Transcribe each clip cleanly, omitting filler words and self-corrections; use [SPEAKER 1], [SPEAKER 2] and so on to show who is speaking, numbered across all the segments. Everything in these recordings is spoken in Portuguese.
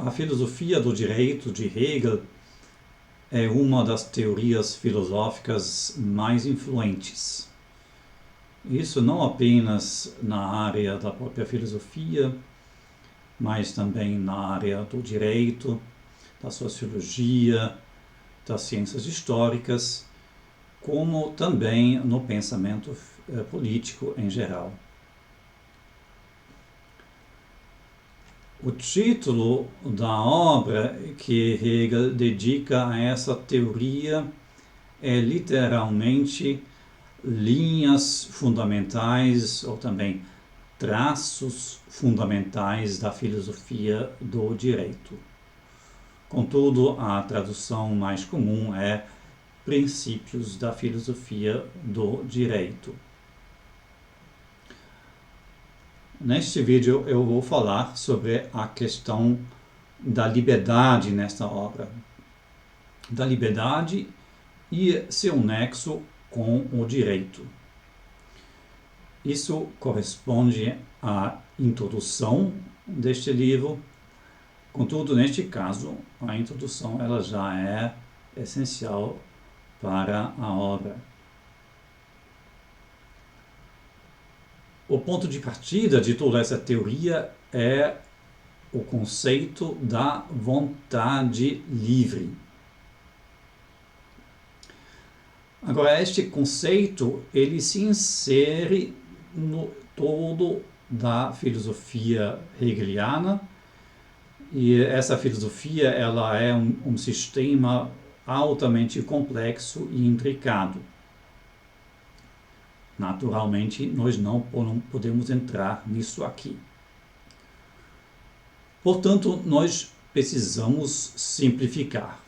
[SPEAKER 1] a filosofia do direito de Hegel é uma das teorias filosóficas mais influentes. Isso não apenas na área da própria filosofia, mas também na área do direito, da sociologia, das ciências históricas, como também no pensamento político em geral. O título da obra que Hegel dedica a essa teoria é literalmente Linhas Fundamentais, ou também Traços Fundamentais da Filosofia do Direito. Contudo, a tradução mais comum é Princípios da Filosofia do Direito. Neste vídeo eu vou falar sobre a questão da liberdade nesta obra. Da liberdade e seu nexo com o direito. Isso corresponde à introdução deste livro. Contudo, neste caso, a introdução ela já é essencial para a obra. O ponto de partida de toda essa teoria é o conceito da vontade livre. Agora, este conceito ele se insere no todo da filosofia hegeliana, e essa filosofia ela é um sistema altamente complexo e intricado. Naturalmente, nós não podemos entrar nisso aqui. Portanto, nós precisamos simplificar.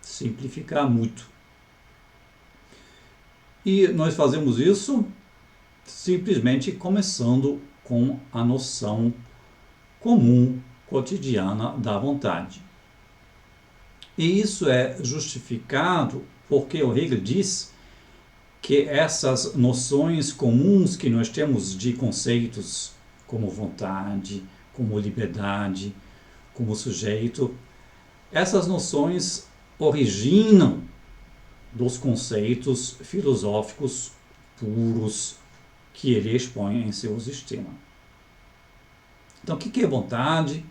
[SPEAKER 1] Simplificar muito. E nós fazemos isso simplesmente começando com a noção comum, cotidiana da vontade. E isso é justificado porque o Hegel diz que essas noções comuns que nós temos de conceitos como vontade, como liberdade, como sujeito, essas noções originam dos conceitos filosóficos puros que ele expõe em seu sistema. Então, o que é vontade?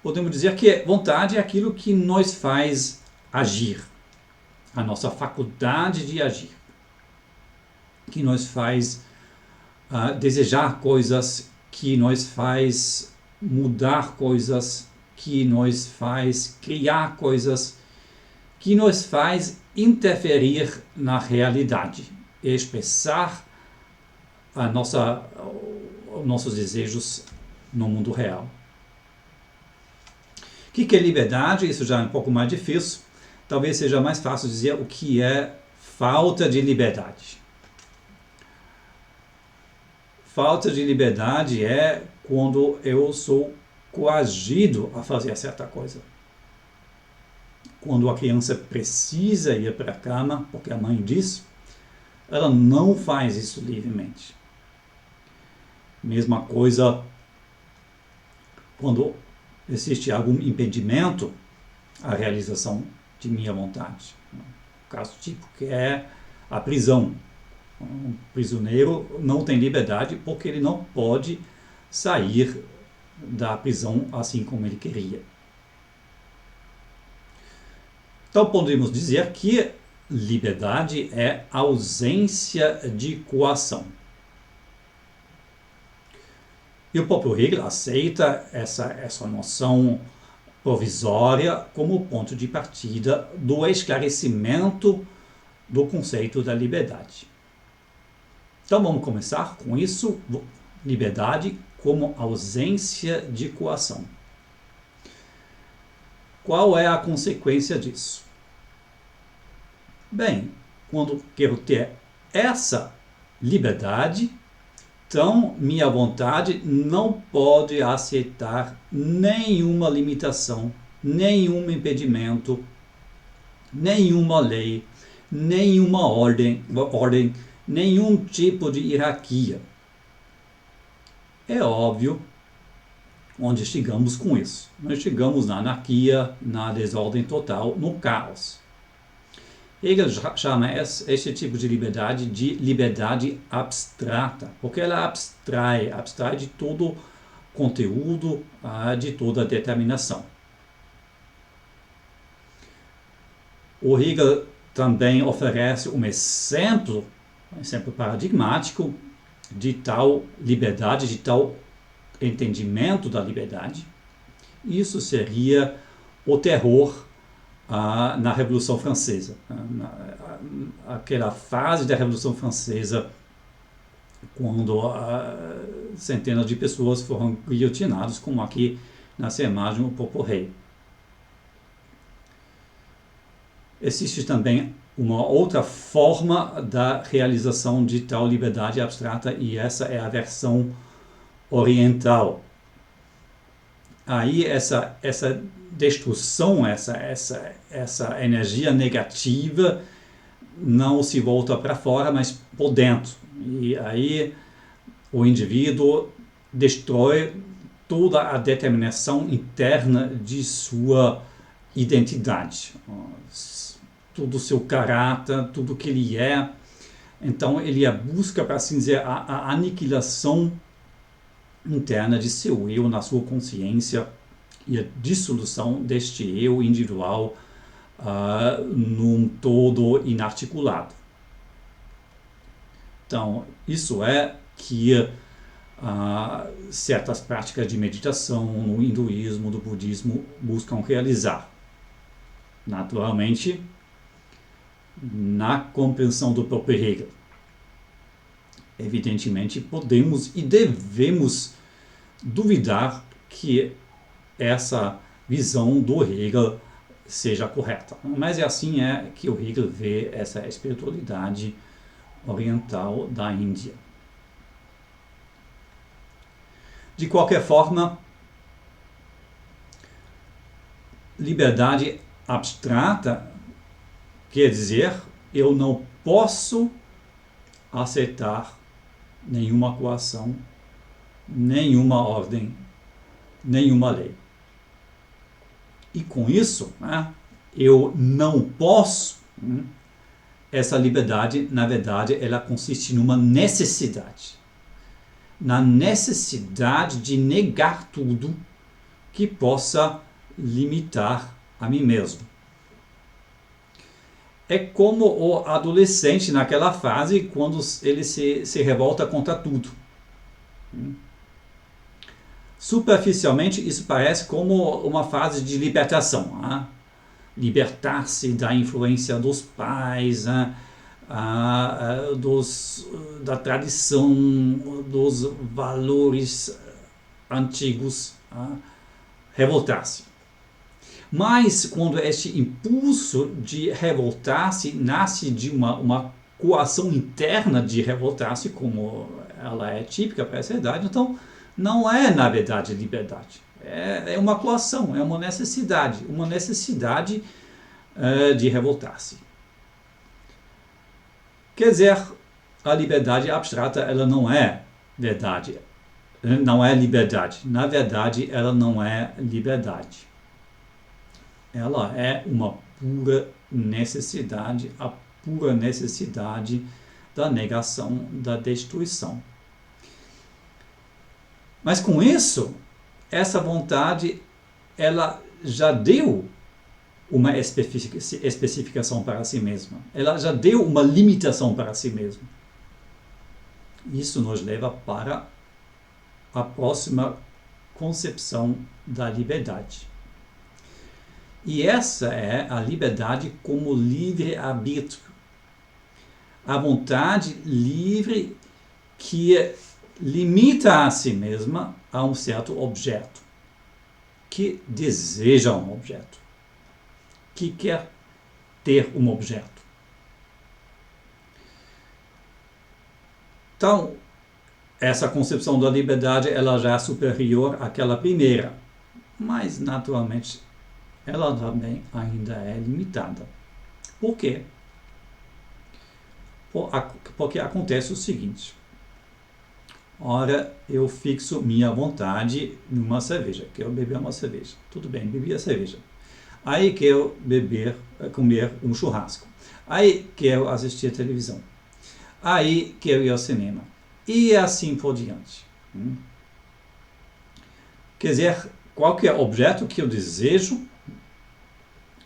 [SPEAKER 1] Podemos dizer que vontade é aquilo que nos faz agir, a nossa faculdade de agir, que nos faz desejar coisas, que nos faz mudar coisas, que nos faz criar coisas, que nos faz interferir na realidade, expressar os nossos desejos no mundo real. O que é liberdade? Isso já é um pouco mais difícil. Talvez seja mais fácil dizer o que é falta de liberdade. Falta de liberdade é quando eu sou coagido a fazer certa coisa. Quando a criança precisa ir para a cama, porque a mãe diz, ela não faz isso livremente. Mesma coisa quando existe algum impedimento à realização de minha vontade. O caso típico que é a prisão. Um prisioneiro não tem liberdade porque ele não pode sair da prisão assim como ele queria. Então podemos dizer que liberdade é ausência de coação. E o próprio Hegel aceita essa noção provisória como ponto de partida do esclarecimento do conceito da liberdade. Então vamos começar com isso, liberdade como ausência de coação. Qual é a consequência disso? Bem, quando quero ter essa liberdade, então minha vontade não pode aceitar nenhuma limitação, nenhum impedimento, nenhuma lei, nenhuma ordem, nenhum tipo de hierarquia. É óbvio, onde chegamos com isso. Nós chegamos na anarquia, na desordem total, no caos. Hegel chama este tipo de liberdade abstrata, porque ela abstrai de todo conteúdo, de toda determinação. O Hegel também oferece um exemplo paradigmático de tal liberdade, de tal entendimento da liberdade. Isso seria o terror na Revolução Francesa. Aquela fase da Revolução Francesa, quando centenas de pessoas foram guilhotinadas, como aqui nessa imagem o próprio rei. Existe também uma outra forma da realização de tal liberdade abstrata, e essa é a versão oriental. Aí essa destruição, essa energia negativa não se volta para fora, mas por dentro. E aí o indivíduo destrói toda a determinação interna de sua identidade, todo o seu caráter, tudo que ele é. Então ele busca, para assim dizer, a aniquilação interna de seu eu na sua consciência e a dissolução deste eu individual num todo inarticulado. Então, isso é que certas práticas de meditação no hinduísmo, do budismo, buscam realizar. Naturalmente, na compreensão do próprio Hegel. Evidentemente, podemos e devemos duvidar que essa visão do Hegel seja correta. Mas assim que o Hegel vê essa espiritualidade oriental da Índia. De qualquer forma, liberdade abstrata quer dizer, eu não posso aceitar nenhuma coação, nenhuma ordem, nenhuma lei. E com isso, eu não posso. Essa liberdade, na verdade, ela consiste numa necessidade. Na necessidade de negar tudo que possa limitar a mim mesmo. É como o adolescente naquela fase, quando ele se revolta contra tudo. Superficialmente, isso parece como uma fase de libertação. Libertar-se da influência dos pais, da tradição, dos valores antigos, revoltar-se. Mas quando este impulso de revoltar-se nasce de uma coação interna de revoltar-se, como ela é típica para essa idade, então não é, na verdade, liberdade. É uma coação, é uma necessidade de revoltar-se. Quer dizer, a liberdade abstrata, ela não é verdade, não é liberdade. Na verdade, ela não é liberdade. Ela é uma pura necessidade, a pura necessidade da negação, da destruição. Mas com isso, essa vontade, ela já deu uma especificação para si mesma. Ela já deu uma limitação para si mesma. Isso nos leva para a próxima concepção da liberdade. E essa é a liberdade como livre-arbítrio. A vontade livre que limita a si mesma a um certo objeto, que deseja um objeto, que quer ter um objeto. Então, essa concepção da liberdade ela já é superior àquela primeira, mas naturalmente ela também ainda é limitada. Por quê? Porque acontece o seguinte: ora eu fixo minha vontade numa cerveja. Quero beber uma cerveja. Tudo bem, bebi a cerveja. Aí quero comer um churrasco. Aí quero assistir televisão. Aí quero ir ao cinema. E assim por diante. Quer dizer, qualquer objeto que eu desejo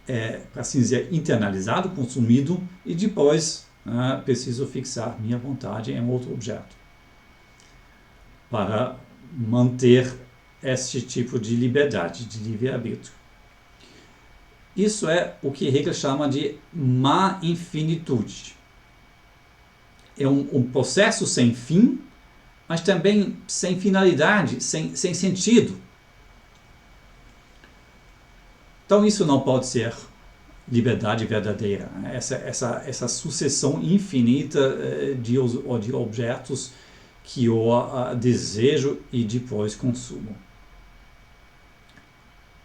[SPEAKER 1] é, assim dizer, internalizado, consumido, e depois preciso fixar minha vontade em outro objeto para manter este tipo de liberdade, de livre-arbítrio. Isso é o que Hegel chama de má infinitude. É um processo sem fim, mas também sem finalidade, sem sentido. Então isso não pode ser liberdade verdadeira. Essa sucessão infinita de objetos que eu desejo e depois consumo.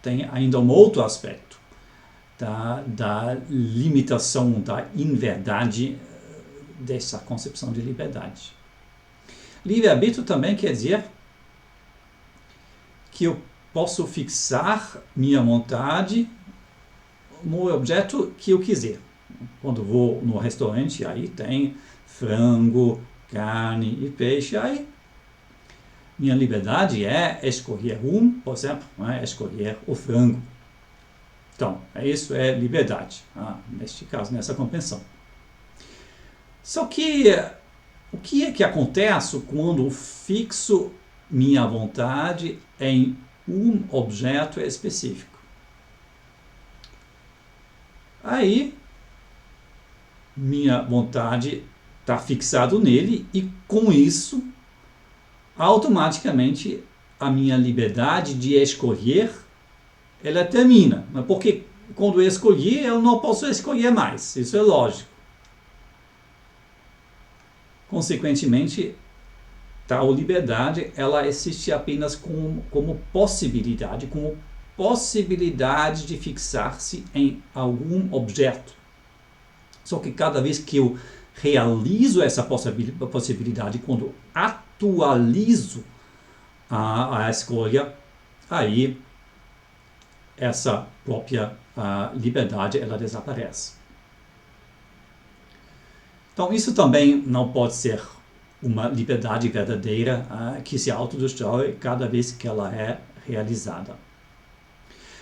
[SPEAKER 1] Tem ainda um outro aspecto da limitação, da inverdade dessa concepção de liberdade. Livre-arbítrio também quer dizer que eu posso fixar minha vontade no objeto que eu quiser. Quando vou no restaurante, aí tem frango, carne e peixe, aí minha liberdade é escolher por exemplo, escolher o frango. Então, isso é liberdade, neste caso, nessa compreensão. Só que o que é que acontece quando eu fixo minha vontade em um objeto específico? Aí, minha vontade está fixada nele e, com isso, automaticamente a minha liberdade de escolher, ela termina. Porque quando eu escolhi, eu não posso escolher mais. Isso é lógico. Consequentemente, tal liberdade, ela existe apenas como possibilidade de fixar-se em algum objeto. Só que cada vez que eu realizo essa possibilidade, quando atualizo a escolha, aí essa própria liberdade ela desaparece. Então isso também não pode ser uma liberdade verdadeira que se autodestrói cada vez que ela é realizada.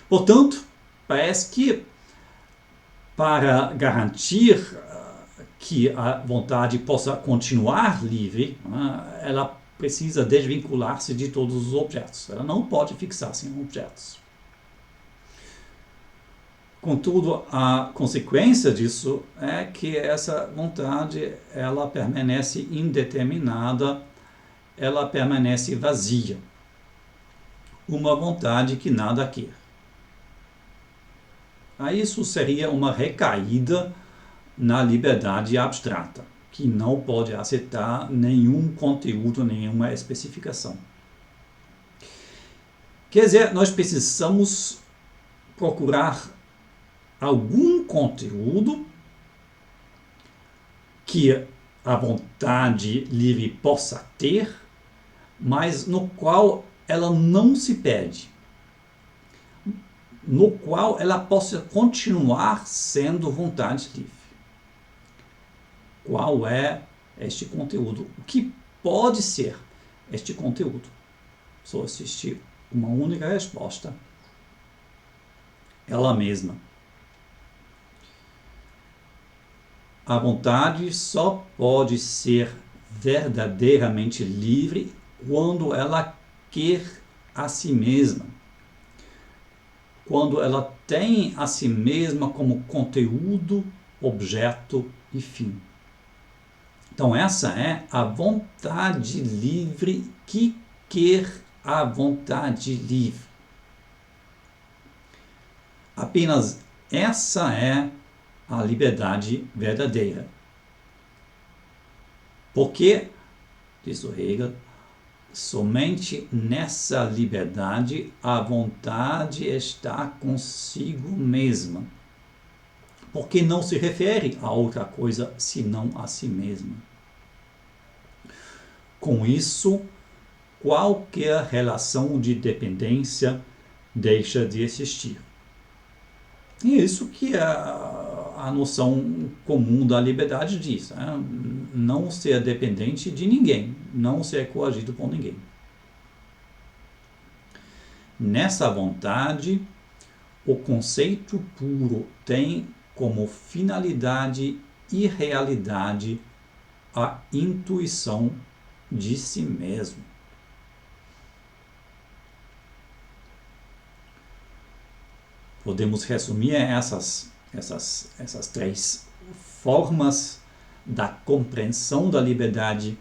[SPEAKER 1] Portanto, parece que para garantir que a vontade possa continuar livre, ela precisa desvincular-se de todos os objetos. Ela não pode fixar-se em objetos. Contudo, a consequência disso é que essa vontade ela permanece indeterminada, ela permanece vazia. Uma vontade que nada quer. Isso seria uma recaída na liberdade abstrata, que não pode aceitar nenhum conteúdo, nenhuma especificação. Quer dizer, nós precisamos procurar algum conteúdo que a vontade livre possa ter, mas no qual ela não se perde, no qual ela possa continuar sendo vontade livre. Qual é este conteúdo? O que pode ser este conteúdo? Só existe uma única resposta: ela mesma. A vontade só pode ser verdadeiramente livre quando ela quer a si mesma. Quando ela tem a si mesma como conteúdo, objeto e fim. Então essa é a vontade livre que quer a vontade livre. Apenas essa é a liberdade verdadeira. Porque, diz o Hegel, somente nessa liberdade a vontade está consigo mesma. Porque não se refere a outra coisa senão a si mesma. Com isso, qualquer relação de dependência deixa de existir. E isso que a noção comum da liberdade diz, né? Não ser dependente de ninguém, não ser coagido por ninguém. Nessa vontade, o conceito puro tem como finalidade e realidade a intuição de si mesmo. Podemos resumir essas três formas da compreensão da liberdade: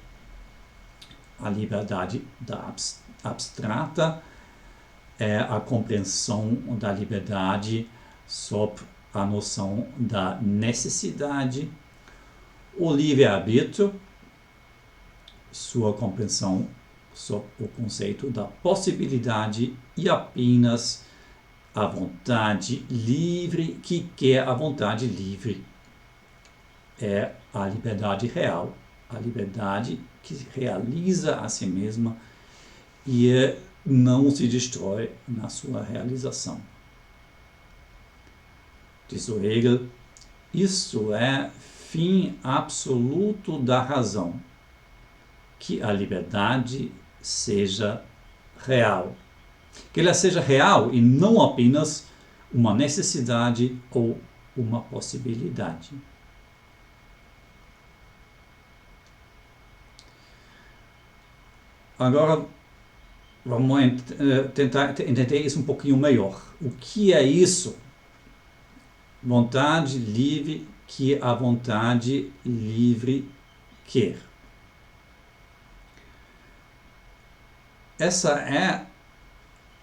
[SPEAKER 1] a liberdade abstrata é a compreensão da liberdade sob a noção da necessidade, o livre-arbítrio, sua compreensão sob o conceito da possibilidade, e apenas a vontade livre, que quer a vontade livre, é a liberdade real, a liberdade que realiza a si mesma e não se destrói na sua realização. Diz o Hegel, isso é fim absoluto da razão, que a liberdade seja real. Que ela seja real e não apenas uma necessidade ou uma possibilidade. Agora, vamos tentar entender isso um pouquinho melhor. O que é isso? Vontade livre que a vontade livre quer. Essa é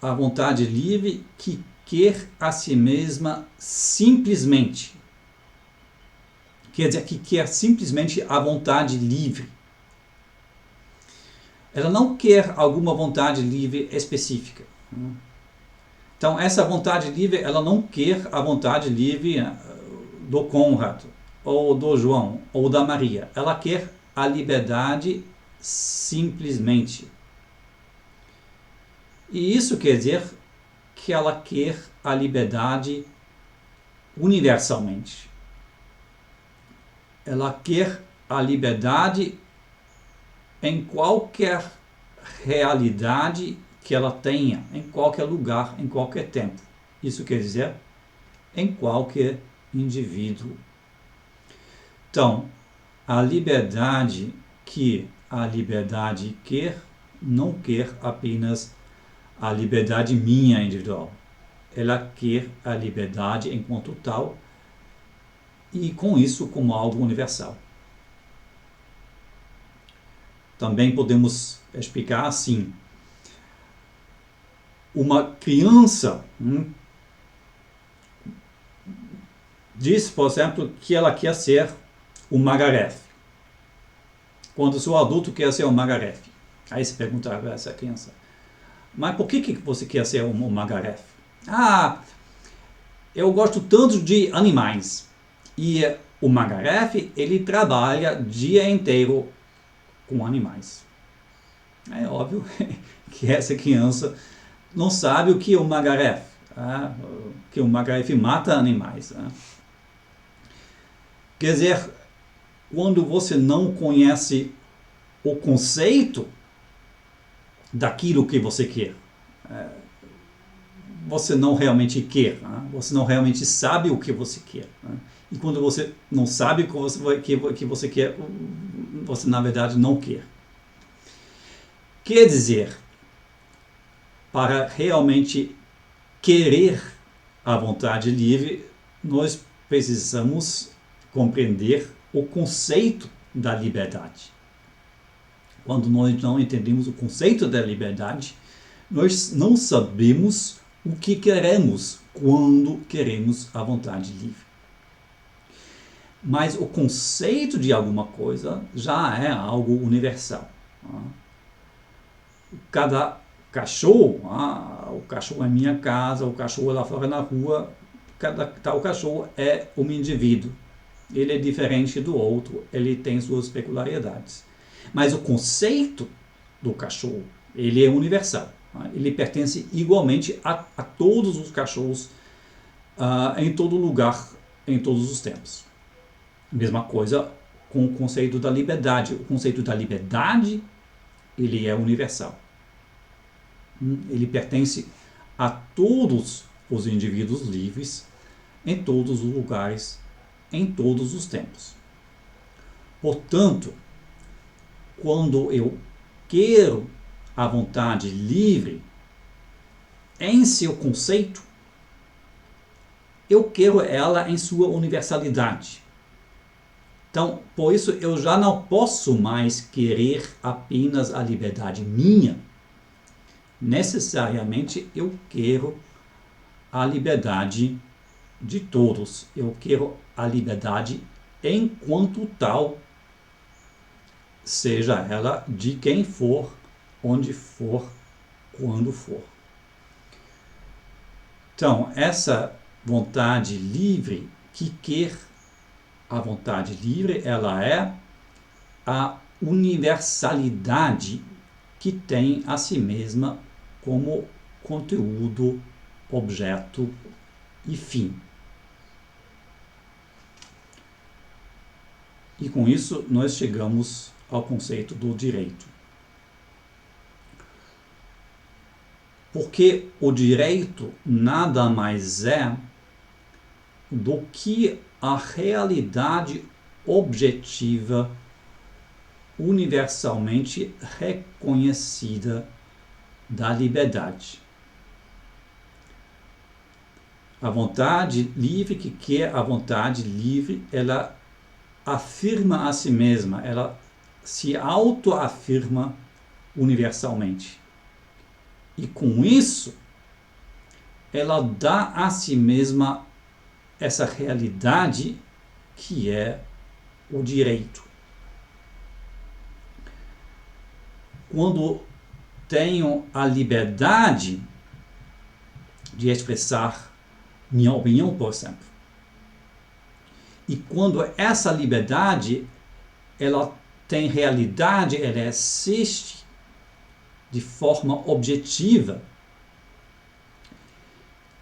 [SPEAKER 1] a vontade livre que quer a si mesma simplesmente. Quer dizer, que quer simplesmente a vontade livre. Ela não quer alguma vontade livre específica. Então, essa vontade livre, ela não quer a vontade livre do Conrado, ou do João, ou da Maria. Ela quer a liberdade simplesmente. E isso quer dizer que ela quer a liberdade universalmente. Ela quer a liberdade em qualquer realidade que ela tenha, em qualquer lugar, em qualquer tempo. Isso quer dizer, em qualquer indivíduo. Então, a liberdade que a liberdade quer, não quer apenas a liberdade minha individual. Ela quer a liberdade enquanto tal e com isso como algo universal. Também podemos explicar assim: uma criança diz, por exemplo, que ela quer ser um Magareth. Quando sou adulto, quer ser um Magareth. Aí se pergunta a essa criança: mas por que você quer ser um Magareth? Eu gosto tanto de animais. E o Magareth, ele trabalha o dia inteiro com animais. É óbvio que essa criança não sabe o que é o Magareth. Que o Magareth mata animais. Quer dizer, quando você não conhece o conceito daquilo que você quer, você não realmente quer, você não realmente sabe o que você quer. E quando você não sabe o que você quer, você na verdade não quer. Quer dizer, para realmente querer a vontade livre, nós precisamos compreender o conceito da liberdade. Quando nós não entendemos o conceito da liberdade, nós não sabemos o que queremos quando queremos a vontade livre. Mas o conceito de alguma coisa já é algo universal. Cada cachorro, o cachorro é minha casa, o cachorro lá fora na rua, cada tal cachorro é um indivíduo. Ele é diferente do outro, ele tem suas peculiaridades. Mas o conceito do cachorro, Ele é universal. Ele pertence igualmente a todos os cachorros, em todo lugar, em todos os tempos. Mesma coisa com o conceito da liberdade. O conceito da liberdade, ele é universal. Ele pertence a todos os indivíduos livres, em todos os lugares, em todos os tempos. Portanto, quando eu quero a vontade livre em seu conceito, eu quero ela em sua universalidade. Então, por isso eu já não posso mais querer apenas a liberdade minha. Necessariamente eu quero a liberdade de todos. Eu quero a liberdade enquanto tal, seja ela de quem for, onde for, quando for. Então, essa vontade livre que quer a vontade livre, ela é a universalidade que tem a si mesma como conteúdo, objeto e fim. E com isso nós chegamos ao conceito do direito. Porque o direito nada mais é do que a realidade objetiva universalmente reconhecida da liberdade. A vontade livre que quer a vontade livre, ela afirma a si mesma, ela se autoafirma universalmente. E com isso, ela dá a si mesma essa realidade que é o direito. Quando tenho a liberdade de expressar minha opinião, por exemplo, e quando essa liberdade ela tem realidade, ela existe de forma objetiva,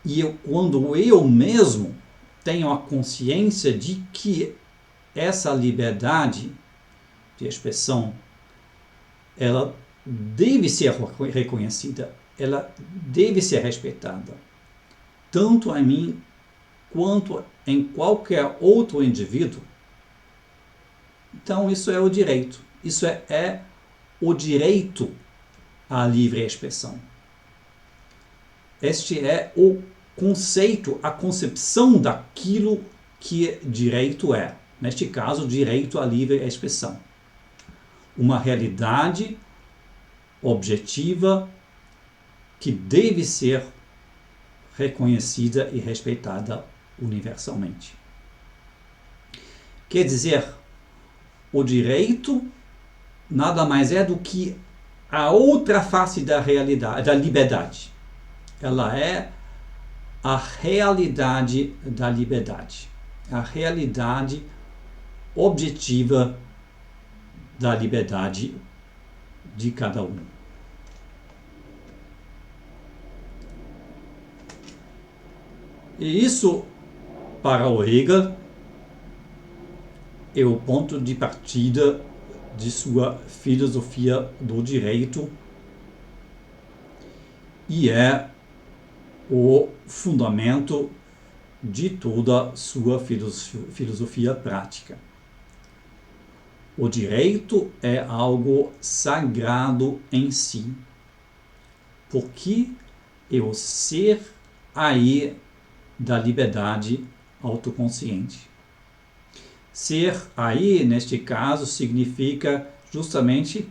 [SPEAKER 1] e quando eu mesmo tenho a consciência de que essa liberdade de expressão ela deve ser reconhecida, ela deve ser respeitada, tanto em mim quanto em qualquer outro indivíduo. Então isso é o direito. Isso é o direito à livre expressão. Este é o conceito, a concepção daquilo que direito é. Neste caso, direito à livre expressão. Uma realidade objetiva que deve ser reconhecida e respeitada universalmente. Quer dizer, o direito nada mais é do que a outra face da realidade, da liberdade. Ela é a realidade da liberdade, a realidade objetiva da liberdade de cada um. E isso, para o Hegel, é o ponto de partida de sua filosofia do direito e é o fundamento de toda sua filosofia prática. O direito é algo sagrado em si, porque é o ser aí da liberdade autoconsciente. Ser aí, neste caso, significa justamente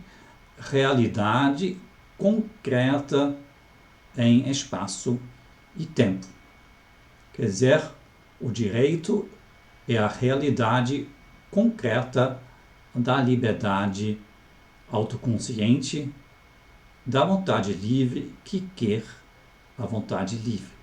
[SPEAKER 1] realidade concreta em espaço e tempo. Quer dizer, o direito é a realidade concreta da liberdade autoconsciente, da vontade livre que quer a vontade livre.